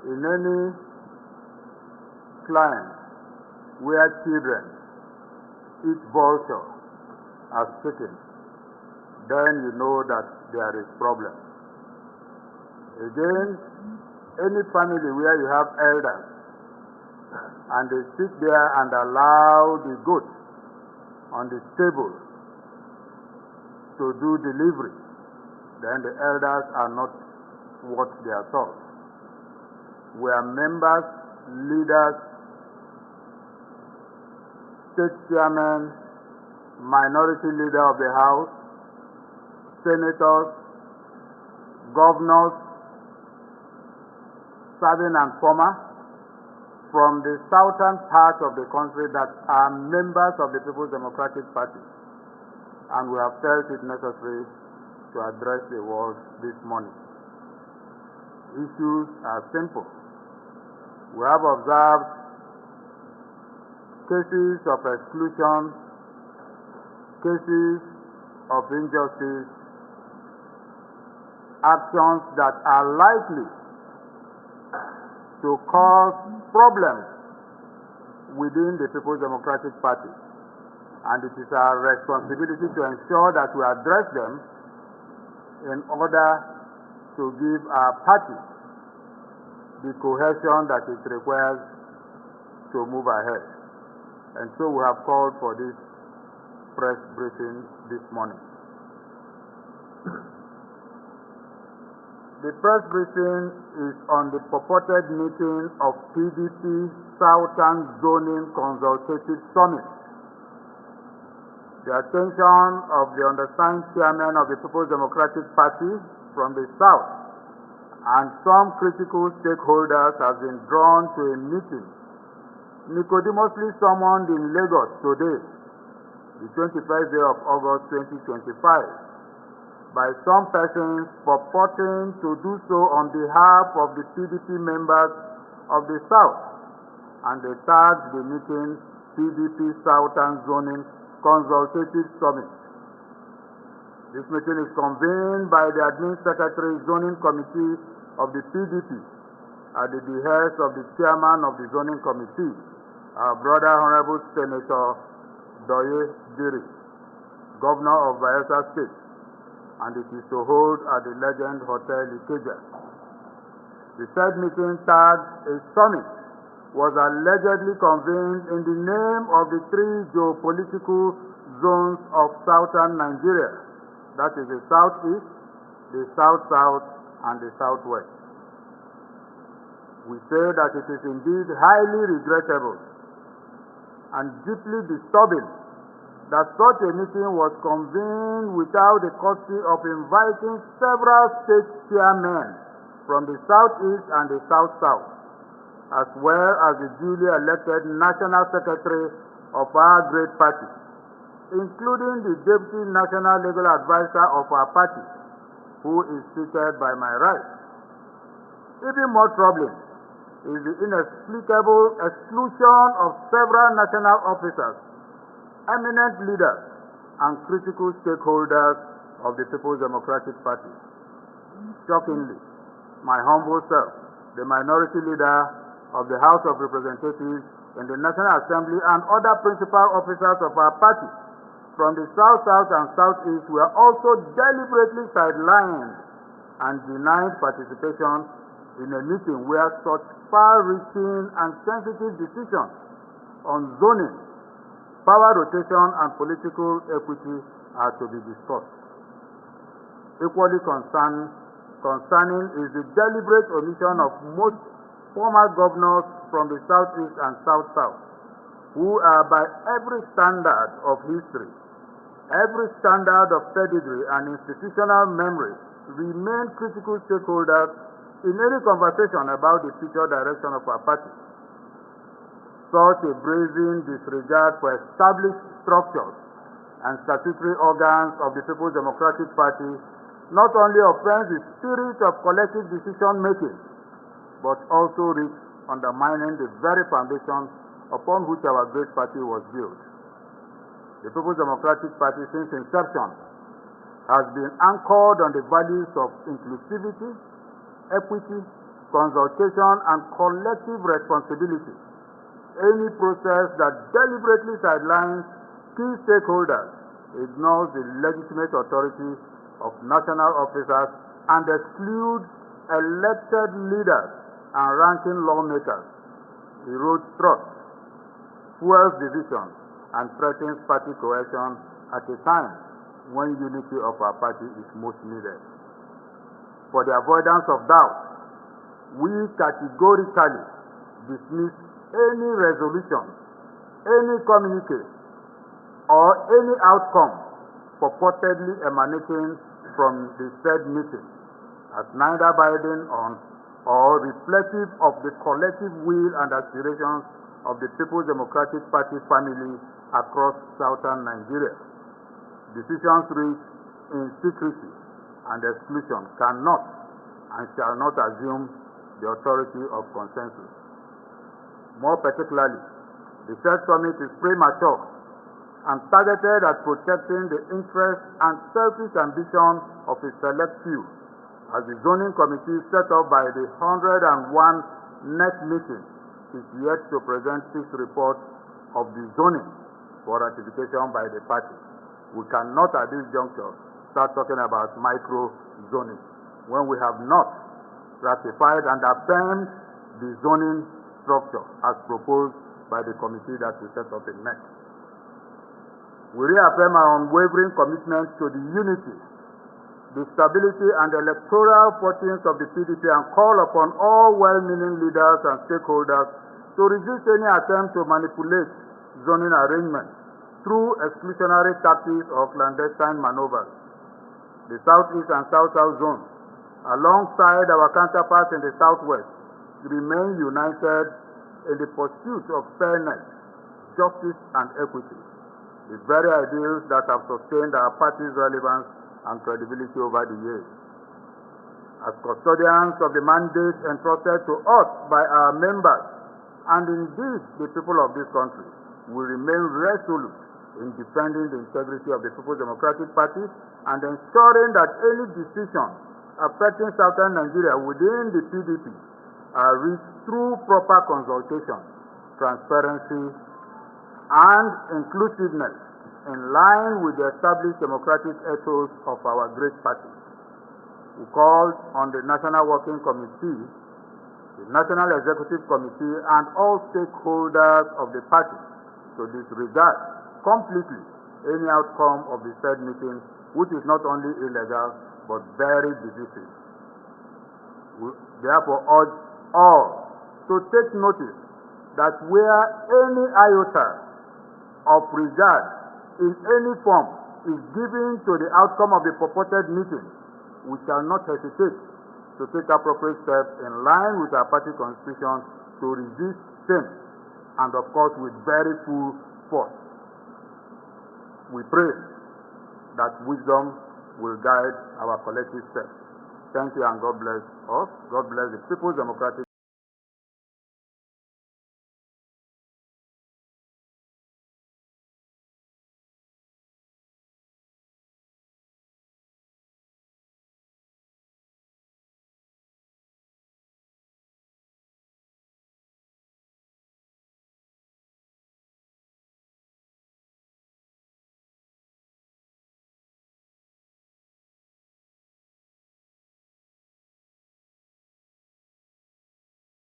in any client where children eat vulture as chicken, then you know that there is problem. Again, any family where you have elders and they sit there and allow the goat on the table to do delivery, then the elders are not what they are taught. We are members, leaders, state chairmen, minority leader of the House, senators, governors, serving and former, from the southern part of the country that are members of the People's Democratic Party. And we have felt it necessary to address the world this morning. Issues are simple. We have observed cases of exclusion, cases of injustice, actions that are likely to cause problems within the People's Democratic Party. And it is our responsibility to ensure that we address them in order to give our party the cohesion that it requires to move ahead. And so we have called for this press briefing this morning. The press briefing is on the purported meeting of PDP Southern Zoning Consultative Summit. The attention of the undersigned chairman of the People's Democratic Party from the South and some critical stakeholders has been drawn to a meeting nicodemously summoned in Lagos today, the 21st day of August 2025, by some persons purporting to do so on behalf of the PDP members of the South, and they tagged the meeting PDP Southern Zoning Consultative Summit. This meeting is convened by the Admin Secretary Zoning Committee of the PDP at the behest of the Chairman of the Zoning Committee, our brother Honorable Senator Doye Diri, Governor of Bayelsa State, and it is to hold at the Legend Hotel Ikeja. The said meeting tagged a summit was allegedly convened in the name of the three geopolitical zones of southern Nigeria, that is the Southeast, the South-South, and the Southwest. We say that it is indeed highly regrettable and deeply disturbing that such a meeting was convened without the courtesy of inviting several state chairmen from the Southeast and the South-South, as well as the duly elected National Secretary of our great party, including the Deputy National Legal Advisor of our party, who is seated by my right. Even more troubling is the inexplicable exclusion of several national officers, eminent leaders, and critical stakeholders of the People's Democratic Party. Shockingly, my humble self, the minority leader of the House of Representatives in the National Assembly, and other principal officers of our party from the South-South and Southeast were also deliberately sidelined and denied participation in a meeting where such far-reaching and sensitive decisions on zoning, power rotation, and political equity are to be discussed. Equally concerning is the deliberate omission of most former governors from the Southeast and South-South, who are by every standard of history, every standard of pedigree and institutional memory, remain critical stakeholders in any conversation about the future direction of our party. Such a brazen disregard for established structures and statutory organs of the People's Democratic Party not only offends the spirit of collective decision-making, but also risks undermining the very foundation upon which our great party was built. The People's Democratic Party, since inception, has been anchored on the values of inclusivity, equity, consultation, and collective responsibility. Any process that deliberately sidelines key stakeholders, ignores the legitimate authority of national officers, and excludes elected leaders and ranking lawmakers, erodes trust, fuels division, and threatens party cohesion at a time when unity of our party is most needed. For the avoidance of doubt, we categorically dismiss any resolution, any communique, or any outcome purportedly emanating from the said meeting as neither binding on or reflective of the collective will and aspirations of the People's Democratic Party family across southern Nigeria. Decisions reached in secrecy and exclusion cannot and shall not assume the authority of consensus. More particularly, the said summit is premature and targeted at protecting the interests and selfish ambition of a select few, as the zoning committee set up by the 101 next meeting is yet to present its report of the zoning for ratification by the party. We cannot at this juncture start talking about micro-zoning when we have not ratified and affirmed the zoning structure as proposed by the committee that we set up in next. We reaffirm our unwavering commitment to the unity, the stability, and electoral fortunes of the PDP and call upon all well-meaning leaders and stakeholders to resist any attempt to manipulate zoning arrangements through exclusionary tactics or clandestine maneuvers. The Southeast and South-South zones, alongside our counterparts in the Southwest, remain united in the pursuit of fairness, justice, and equity, the very ideals that have sustained our party's relevance and credibility over the years. As custodians of the mandate entrusted to us by our members, and indeed the people of this country, we remain resolute in defending the integrity of the People's Democratic Party and ensuring that any decision affecting southern Nigeria within the PDP are reached through proper consultation, transparency, and inclusiveness in line with the established democratic ethos of our great party. We called on the National Working Committee, the National Executive Committee, and all stakeholders of the party to disregard completely any outcome of the said meeting, which is not only illegal but very divisive. We therefore urge all to take notice that where any iota of regard in any form is given to the outcome of the purported meeting, we shall not hesitate to take appropriate steps in line with our party constitution to resist same, and of course with very full force. We pray that wisdom will guide our collective steps. Thank you, and God bless us. God bless the People's Democratic